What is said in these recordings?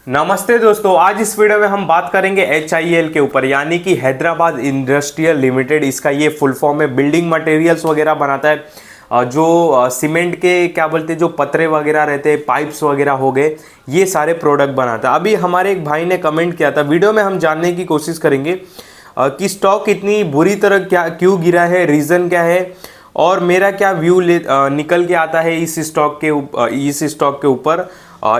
नमस्ते दोस्तों, आज इस वीडियो में हम बात करेंगे HIL के ऊपर, यानी कि हैदराबाद इंडस्ट्रियल लिमिटेड। इसका ये फुल फॉर्म है। बिल्डिंग मटेरियल्स वगैरह बनाता है, जो सीमेंट के क्या बोलते हैं, जो पतरे वगैरह रहते हैं, पाइप्स वगैरह हो गए, ये सारे प्रोडक्ट बनाता है। अभी हमारे एक भाई ने कमेंट किया था, वीडियो में हम जानने की कोशिश करेंगे कि स्टॉक इतनी बुरी तरह क्यों गिरा है, रीज़न क्या है और मेरा क्या व्यू निकल के आता है इस स्टॉक के ऊपर।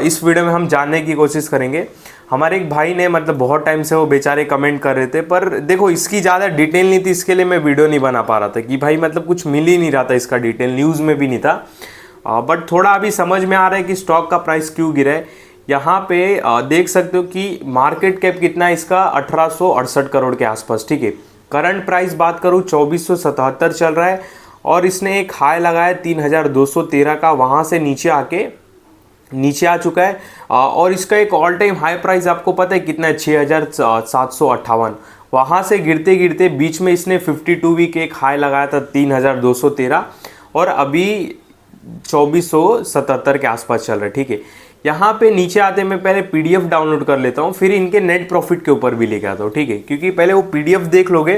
इस वीडियो में हम जानने की कोशिश करेंगे। हमारे एक भाई ने मतलब बहुत टाइम से वो बेचारे कमेंट कर रहे थे, पर देखो इसकी ज़्यादा डिटेल नहीं थी, इसके लिए मैं वीडियो नहीं बना पा रहा था कि भाई मतलब कुछ मिल ही नहीं रहा था, इसका डिटेल न्यूज़ में भी नहीं था। बट थोड़ा अभी समझ में आ रहा है कि स्टॉक का प्राइस क्यों गिरा है। यहाँ पे देख सकते हो कि मार्केट कैप कितना है इसका, 1868 करोड़ के आसपास। ठीक है, करंट प्राइस बात करूँ 2477 चल रहा है और इसने एक हाई लगाया 3213 का, वहाँ से नीचे आ चुका है। और इसका एक ऑल टाइम हाई प्राइस आपको पता है कितना है, 6758। वहाँ से गिरते गिरते बीच में इसने 52 वीक एक हाई लगाया था 3213 और अभी 2477 के आसपास चल रहा है। ठीक है, यहाँ पे नीचे आते मैं पहले PDF डाउनलोड कर लेता हूँ, फिर इनके नेट प्रॉफिट के ऊपर भी लेके आता हूँ। ठीक है, क्योंकि पहले वो PDF देख लोगे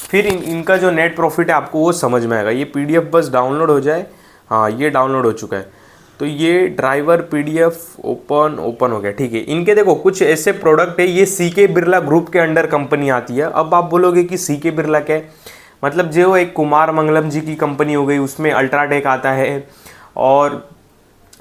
फिर इनका जो नेट प्रॉफिट है आपको वो समझ में आएगा। ये PDF बस डाउनलोड हो जाए। हाँ, ये डाउनलोड हो चुका है, तो ये ड्राइवर PDF ओपन हो गया। ठीक है, इनके देखो कुछ ऐसे प्रोडक्ट है, ये CK बिरला ग्रुप के अंडर कंपनी आती है। अब आप बोलोगे कि CK बिरला क्या है, मतलब जो एक कुमार मंगलम जी की कंपनी हो गई, उसमें अल्ट्राटेक आता है और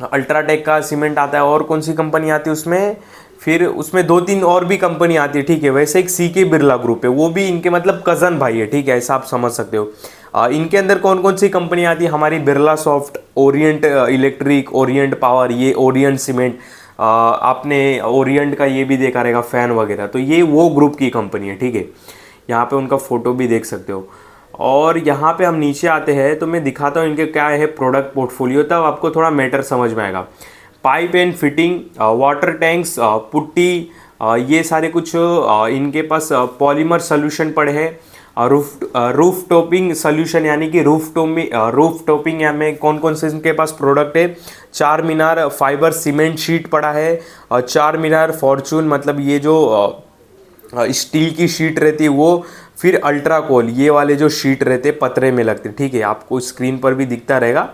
अल्ट्राटेक का सीमेंट आता है, और कौन सी कंपनी आती है उसमें, फिर उसमें 2-3 और भी कंपनी आती है। ठीक है, वैसे एक CK बिरला ग्रुप है, वो भी इनके मतलब कज़न भाई है। ठीक है, ऐसा आप समझ सकते हो। इनके अंदर कौन कौन सी कंपनी आती है, हमारी Birla soft, Orient electric, Orient power, ये ओरिएंट सीमेंट, आपने ओरिएंट का ये भी देखा रहेगा फैन वगैरह, तो ये वो ग्रुप की कंपनी है। ठीक है, यहाँ पे उनका फोटो भी देख सकते हो। और यहाँ पे हम नीचे आते हैं तो मैं दिखाता हूँ इनके क्या है प्रोडक्ट पोर्टफोलियो, तब आपको थोड़ा मैटर समझ में आएगा। Pipe and fitting, water tanks, putty, ये सारे कुछ इनके पास पॉलीमर सोल्यूशन पड़े हैं। रूफ टॉपिंग सोल्यूशन, यानी कि रूफ टॉपिंग में कौन कौन से इनके पास प्रोडक्ट है। चार मीनार फाइबर सीमेंट शीट पड़ा है, और चार मीनार फॉर्चून, मतलब ये जो स्टील की शीट रहती है वो, फिर अल्ट्राकोल, ये वाले जो शीट रहते पतरे में लगते। ठीक है, आपको स्क्रीन पर भी दिखता रहेगा,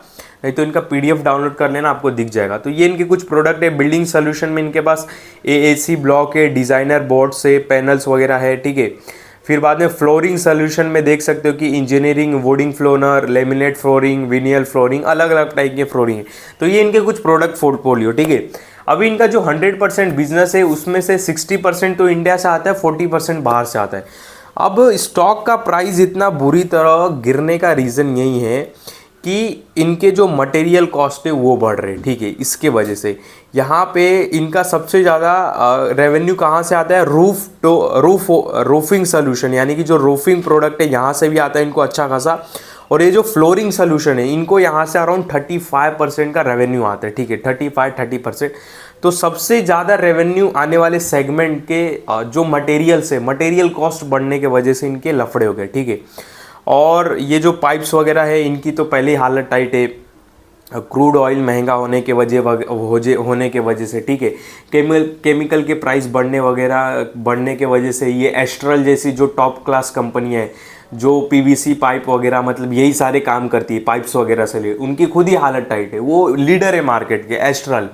नहीं तो इनका PDF डाउनलोड कर लेना, आपको दिख जाएगा। तो ये इनके कुछ प्रोडक्ट है। बिल्डिंग सोल्यूशन में इनके पास AAC ब्लॉक है, डिज़ाइनर बोर्ड से पैनल्स वगैरह है। ठीक है, फिर बाद में फ्लोरिंग सोल्यूशन में देख सकते हो कि इंजीनियरिंग, वुडिंग फ्लोनर, लेमिनेट फ्लोरिंग, विनियल फ्लोरिंग, अलग अलग टाइप के फ्लोरिंग है। तो ये इनके कुछ प्रोडक्ट पोर्टफोलियो। ठीक है, अभी इनका जो 100% बिजनेस है उसमें से 60% तो इंडिया से आता है, 40% बाहर से आता है। अब स्टॉक का प्राइस इतना बुरी तरह गिरने का रीज़न यही है कि इनके जो मटेरियल कॉस्ट है वो बढ़ रहे हैं। ठीक है, इसके वजह से यहाँ पे इनका सबसे ज़्यादा रेवेन्यू कहाँ से आता है, रूफिंग सोल्यूशन, यानी कि जो रूफिंग प्रोडक्ट है यहाँ से भी आता है इनको अच्छा खासा। और ये जो फ्लोरिंग सोल्यूशन है इनको यहाँ से अराउंड 35% का रेवेन्यू आता है। ठीक है, 30%। तो सबसे ज़्यादा रेवेन्यू आने वाले सेगमेंट के जो मटेरियल्स है, मटेरियल कॉस्ट बढ़ने के वजह से इनके लफड़े हो गए। ठीक है, और ये जो पाइप्स वगैरह है इनकी तो पहले ही हालत टाइट है, क्रूड ऑयल महंगा होने के वजह से। ठीक है, केमिकल के प्राइस बढ़ने के वजह से ये एस्ट्रल जैसी जो टॉप क्लास कंपनी है, जो PVC पाइप वगैरह मतलब यही सारे काम करती है पाइप्स वगैरह से लिए, उनकी खुद ही हालत टाइट है। वो लीडर है मार्केट के, एस्ट्रल,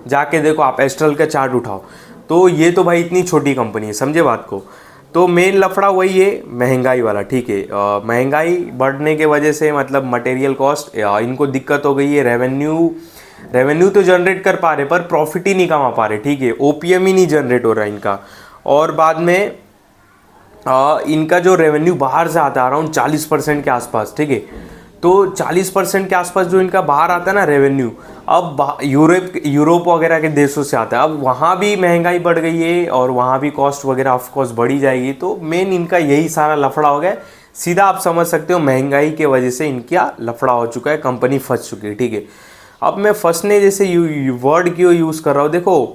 जाके देखो आप एस्ट्रल का चार्ट उठाओ। तो ये तो भाई इतनी छोटी कंपनी है, समझे बात को। तो मेन लफड़ा वही है, महंगाई वाला। ठीक है, महंगाई बढ़ने के वजह से मतलब मटेरियल कॉस्ट, इनको दिक्कत हो गई है। रेवेन्यू तो जनरेट कर पा रहे पर प्रॉफिट ही नहीं कमा पा रहे। ठीक है, OPM ही नहीं जनरेट हो रहा इनका। और बाद में इनका जो रेवेन्यू बाहर से आता है अराउंड 40% के आसपास। ठीक है, तो 40% के आसपास जो इनका बाहर आता है ना रेवेन्यू, अब यूरोप वगैरह के देशों से आता है। अब वहाँ भी महंगाई बढ़ गई है और वहाँ भी कॉस्ट वगैरह ऑफ कोर्स बढ़ी जाएगी। तो मेन इनका यही सारा लफड़ा हो गया। सीधा आप समझ सकते हो महंगाई के वजह से इनका लफड़ा हो चुका है, कंपनी फंस चुकी है। ठीक है, अब मैं फंसने जैसे वर्ड क्यों यूज़ कर रहा हूँ, देखो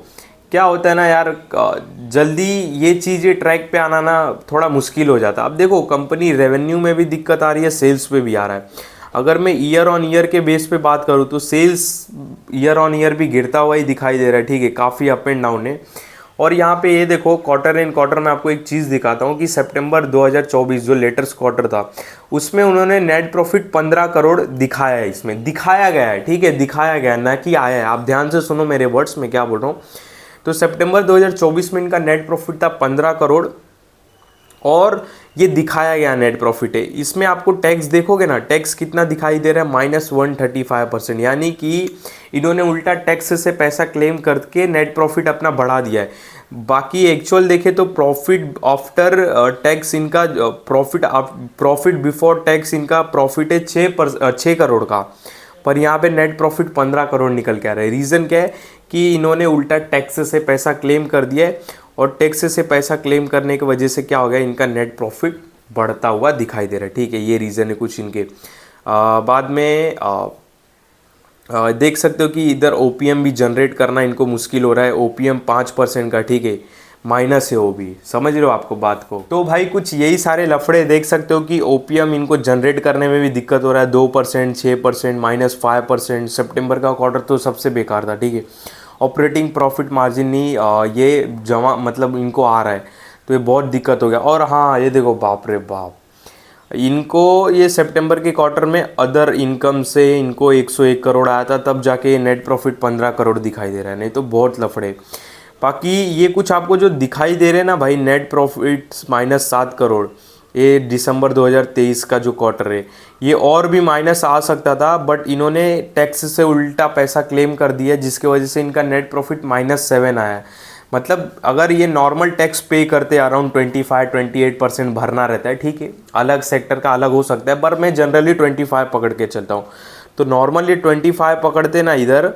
क्या होता है ना यार, जल्दी ये चीज़ें ट्रैक पे आना ना थोड़ा मुश्किल हो जाता है। अब देखो कंपनी रेवेन्यू में भी दिक्कत आ रही है, सेल्स पे भी आ रहा है। अगर मैं ईयर ऑन ईयर के बेस पे बात करूँ तो सेल्स ईयर ऑन ईयर भी गिरता हुआ ही दिखाई दे रहा है। ठीक है, काफ़ी अप एंड डाउन है। और यहाँ पे ये देखो क्वार्टर एंड क्वार्टर में आपको एक चीज़ दिखाता हूँ कि सितंबर 2024 जो लेटेस्ट क्वार्टर था उसमें उन्होंने नेट प्रॉफिट 15 करोड़ दिखाया है, इसमें दिखाया गया है, ठीक है, दिखाया गया है, ना कि आया है। आप ध्यान से सुनो मेरे वर्ड्स में क्या बोल रहा हूँ। तो सितंबर 2024 में इनका नेट प्रॉफिट था 15 करोड़ और ये दिखाया गया नेट प्रॉफिट है। इसमें आपको टैक्स देखोगे ना, टैक्स कितना दिखाई दे रहा है, -135%, यानी कि इन्होंने उल्टा टैक्स से पैसा क्लेम करके नेट प्रॉफिट अपना बढ़ा दिया है। बाकी एक्चुअल देखे तो प्रॉफिट आफ्टर टैक्स इनका प्रॉफिट बिफोर टैक्स इनका प्रॉफिट है 6 करोड़ का, पर यहाँ पे नेट प्रॉफिट 15 करोड़ निकल के आ रहा है। रीज़न क्या है कि इन्होंने उल्टा टैक्स से पैसा क्लेम कर दिया है और टैक्स से पैसा क्लेम करने की वजह से क्या हो गया, इनका नेट प्रॉफिट बढ़ता हुआ दिखाई दे रहा है, ठीक है। ये रीज़न है कुछ इनके। बाद में देख सकते हो कि इधर ओपीएम भी जनरेट करना इनको मुश्किल हो रहा है। ओपीएम 5% का, ठीक है, माइनस है वो भी, समझ रहे हो आपको बात को। तो भाई कुछ यही सारे लफड़े देख सकते हो कि ओपीएम इनको जनरेट करने में भी दिक्कत हो रहा है। 2%, 6%, -5%। सितंबर का क्वार्टर तो सबसे बेकार था, ठीक है। ऑपरेटिंग प्रॉफिट मार्जिन नहीं ये जमा मतलब इनको आ रहा है, तो ये बहुत दिक्कत हो गया। और हाँ ये देखो, बाप रे बाप, इनको ये सितंबर के क्वार्टर में अदर इनकम से इनको 101 करोड़ आया था, तब जाके नेट प्रॉफिट 15 करोड़ दिखाई दे रहा है, नहीं तो बहुत लफड़े। बाकी ये कुछ आपको जो दिखाई दे रहे हैं ना भाई, नेट प्रॉफिट -7 करोड़, ये दिसंबर 2023 का जो क्वार्टर है, ये और भी माइनस आ सकता था, बट इन्होंने टैक्स से उल्टा पैसा क्लेम कर दिया जिसकी वजह से इनका नेट प्रॉफिट -7 आया है। मतलब अगर ये नॉर्मल टैक्स पे करते अराउंड 25-28% भरना रहता है, ठीक है, अलग सेक्टर का अलग हो सकता है, पर मैं जनरली 25 पकड़ के चलता हूँ। तो नॉर्मल ये 25 पकड़ते ना इधर,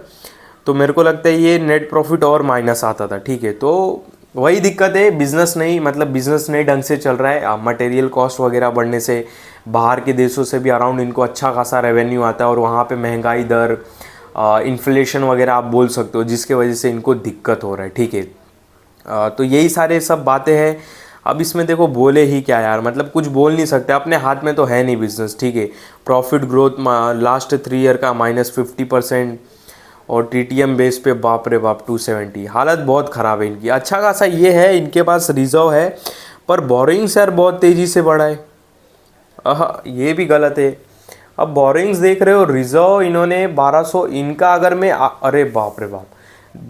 तो मेरे को लगता है ये नेट प्रॉफिट और माइनस आता था, ठीक है। तो वही दिक्कत है, बिज़नेस नहीं, मतलब बिज़नेस नहीं ढंग से चल रहा है। मटेरियल कॉस्ट वगैरह बढ़ने से बाहर के देशों से भी अराउंड इनको अच्छा खासा रेवेन्यू आता है, और वहाँ पे महंगाई दर, इन्फ्लेशन वगैरह आप बोल सकते हो, जिसके वजह से इनको दिक्कत हो रहा है, ठीक है। तो यही सारे सब बातें हैं। अब इसमें देखो बोले ही क्या यार, मतलब कुछ बोल नहीं सकते, अपने हाथ में तो है नहीं बिजनेस, ठीक है। प्रॉफिट ग्रोथ लास्ट 3 ईयर का -50%, और टीटीएम बेस पे बाप रे बाप 270। हालत बहुत ख़राब है इनकी। अच्छा खासा ये है इनके पास रिजर्व है, पर बोरिंग्स यार बहुत तेज़ी से बढ़ा है। ये भी गलत है। अब बोरिंग्स देख रहे हो, रिजर्व इन्होंने 1200, इनका अगर मैं अरे बाप रे बाप,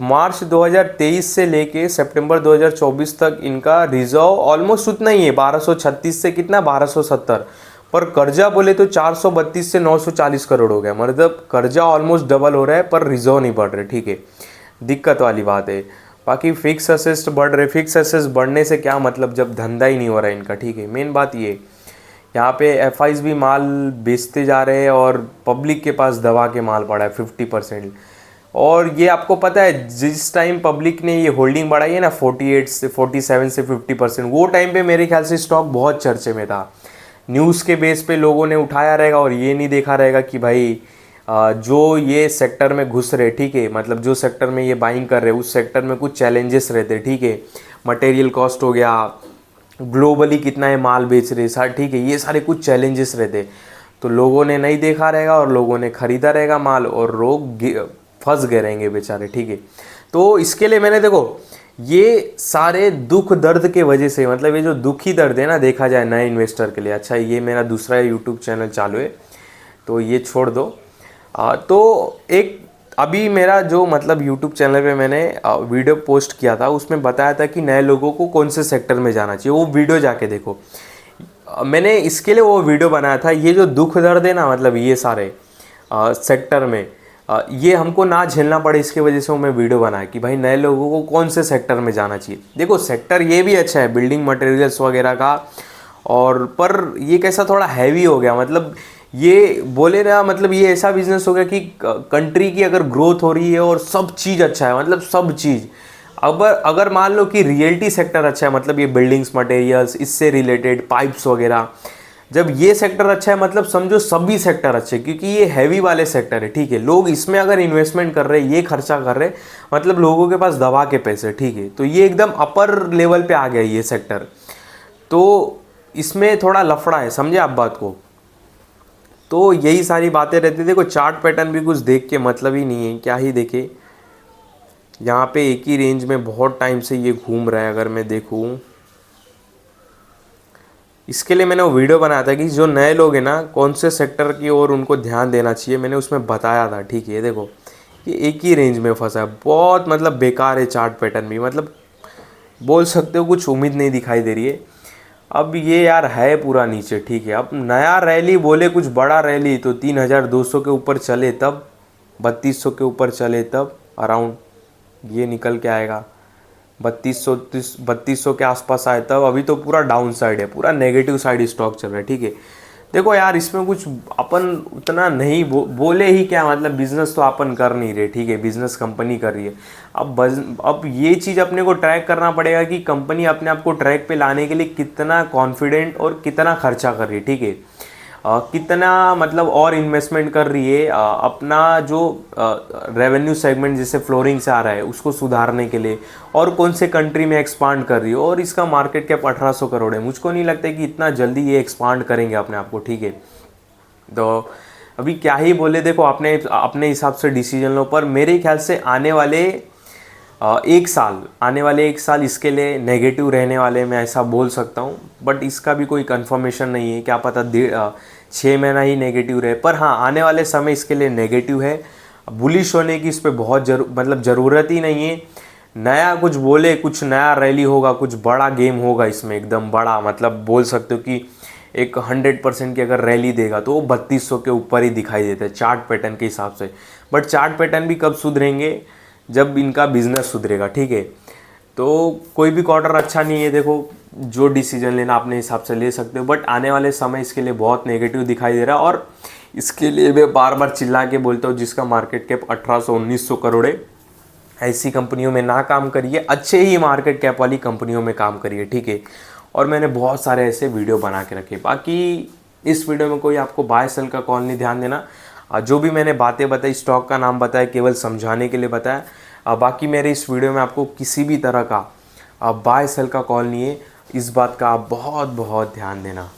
मार्च 2023 से लेके सितंबर 2024 तक इनका रिजर्व ऑलमोस्ट उतना ही है, 1236 से कितना 1270, पर कर्जा बोले तो 432 से 940 करोड़ हो गया। मतलब कर्जा ऑलमोस्ट डबल हो रहा है, पर रिजर्व नहीं बढ़ रहे, ठीक है, दिक्कत वाली बात है। बाकी फिक्स असेस्ट बढ़ रहे, फिक्स असेस्ट बढ़ने से क्या मतलब जब धंधा ही नहीं हो रहा है इनका, ठीक है। मेन बात ये, यहाँ पे एफआईज भी माल बेचते जा रहे हैं और पब्लिक के पास दबा के माल पड़ा है 50%। और ये आपको पता है जिस टाइम पब्लिक ने ये होल्डिंग बढ़ाई है ना 48 से 47 से 50%, वो टाइम पे मेरे ख्याल से स्टॉक बहुत चर्चे में था। न्यूज़ के बेस पे लोगों ने उठाया रहेगा और ये नहीं देखा रहेगा कि भाई जो ये सेक्टर में घुस रहे, ठीक है, मतलब जो सेक्टर में ये बाइंग कर रहे उस सेक्टर में कुछ चैलेंजेस रहते, ठीक है। मटेरियल कॉस्ट हो गया, ग्लोबली कितना है माल बेच रहे सर, ठीक है, ये सारे कुछ चैलेंजेस रहते। तो लोगों ने नहीं देखा रहेगा और लोगों ने ख़रीदा रहेगा माल, और लोग फंस गए रहेंगे बेचारे, ठीक है। तो इसके लिए मैंने देखो ये सारे दुख दर्द के वजह से, मतलब ये जो दुखी दर्द है ना देखा जाए नए इन्वेस्टर के लिए, अच्छा ये मेरा दूसरा यूट्यूब चैनल चालू है तो ये छोड़ दो। तो एक अभी मेरा जो मतलब यूट्यूब चैनल पे मैंने वीडियो पोस्ट किया था, उसमें बताया था कि नए लोगों को कौन से सेक्टर में जाना चाहिए, वो वीडियो जाके देखो। मैंने इसके लिए वो वीडियो बनाया था। ये जो दुख दर्द है ना, मतलब ये सारे सेक्टर में ये हमको ना झेलना पड़े, इसके वजह से वो मैं वीडियो बनाया कि भाई नए लोगों को कौन से सेक्टर में जाना चाहिए। देखो सेक्टर ये भी अच्छा है बिल्डिंग मटेरियल्स वगैरह का, और पर ये कैसा थोड़ा हैवी हो गया, मतलब ये बोले ना, मतलब ये ऐसा बिजनेस हो गया कि कंट्री की अगर ग्रोथ हो रही है और सब चीज़ अच्छा है, मतलब सब चीज़, अगर मान लो कि रियल्टी सेक्टर अच्छा है, मतलब ये बिल्डिंग्स मटेरियल्स इससे रिलेटेड पाइप्स वगैरह, जब ये सेक्टर अच्छा है मतलब समझो सभी सेक्टर अच्छे, क्योंकि ये हैवी वाले सेक्टर है, ठीक है। लोग इसमें अगर इन्वेस्टमेंट कर रहे हैं, ये खर्चा कर रहे हैं, मतलब लोगों के पास दवा के पैसे, ठीक है। तो ये एकदम अपर लेवल पे आ गया ये सेक्टर, तो इसमें थोड़ा लफड़ा है, समझे आप बात को। तो यही सारी बातें रहती। देखो चार्ट पैटर्न भी कुछ देख के मतलब ही नहीं है, क्या ही देखे, यहाँ पे एक ही रेंज में बहुत टाइम से ये घूम रहा है। अगर मैं देखूँ, इसके लिए मैंने वो वीडियो बनाया था कि जो नए लोग हैं ना, कौन से सेक्टर की ओर उनको ध्यान देना चाहिए, मैंने उसमें बताया था। ठीक है, ये देखो, ये एक ही रेंज में फंसा है। बहुत मतलब बेकार है चार्ट पैटर्न भी, मतलब बोल सकते हो कुछ उम्मीद नहीं दिखाई दे रही है। अब ये यार है पूरा नीचे। ठीक है, अब नया रैली बोले कुछ बड़ा रैली तो 3200 के ऊपर चले तब, 3200 के ऊपर चले तब अराउंड ये निकल के आएगा। 3200 के आसपास आए तब। अभी तो पूरा डाउन साइड है, पूरा नेगेटिव साइड स्टॉक चल रहा है। ठीक है, देखो यार, इसमें कुछ अपन उतना नहीं बोले ही क्या, मतलब बिजनेस तो अपन कर नहीं रहे। ठीक है, बिजनेस कंपनी कर रही है। अब ये चीज़ अपने को ट्रैक करना पड़ेगा कि कंपनी अपने आप को ट्रैक पे लाने के लिए कितना कॉन्फिडेंट और कितना खर्चा कर रही है। ठीक है, कितना मतलब और इन्वेस्टमेंट कर रही है अपना जो रेवेन्यू सेगमेंट जैसे फ्लोरिंग से आ रहा है उसको सुधारने के लिए, और कौन से कंट्री में एक्सपांड कर रही है। और इसका मार्केट कैप 1800 करोड़ है। मुझको नहीं लगता कि इतना जल्दी ये एक्सपांड करेंगे अपने आप को। ठीक है, तो अभी क्या ही बोले, देखो अपने अपने हिसाब से डिसीजन लो। पर मेरे ख्याल से आने वाले एक साल इसके लिए नेगेटिव रहने वाले, मैं ऐसा बोल सकता हूँ। बट इसका भी कोई कंफर्मेशन नहीं है, क्या पता 6 महीना ही नेगेटिव रहे। पर हाँ, आने वाले समय इसके लिए नेगेटिव है। बुलिश होने की इस पर बहुत ज़रूरत ही नहीं है। नया कुछ बोले, कुछ नया रैली होगा, कुछ बड़ा गेम होगा इसमें, एकदम बड़ा, मतलब बोल सकते हो कि एक 100% की अगर रैली देगा तो वो 3200 के ऊपर ही दिखाई देता है चार्ट पैटर्न के हिसाब से। बट चार्ट पैटर्न भी कब सुधरेंगे, जब इनका बिजनेस सुधरेगा। ठीक है, तो कोई भी क्वार्टर अच्छा नहीं है। देखो, जो डिसीजन लेना अपने हिसाब से ले सकते हो, बट आने वाले समय इसके लिए बहुत नेगेटिव दिखाई दे रहा है। और इसके लिए मैं बार बार चिल्ला के बोलता हूँ, जिसका मार्केट कैप 1800-1900 करोड़ है, ऐसी कंपनियों में ना काम करिए, अच्छे ही मार्केट कैप वाली कंपनियों में काम करिए। ठीक है, और मैंने बहुत सारे ऐसे वीडियो बना के रखे। बाकी इस वीडियो में कोई आपको बाय सेल का कॉल नहीं, ध्यान देना। जो भी मैंने बातें बताई, स्टॉक का नाम बताया, केवल समझाने के लिए बताया। बाकी मेरे इस वीडियो में आपको किसी भी तरह का बाय सेल का कॉल नहीं है। इस बात का आप बहुत बहुत ध्यान देना।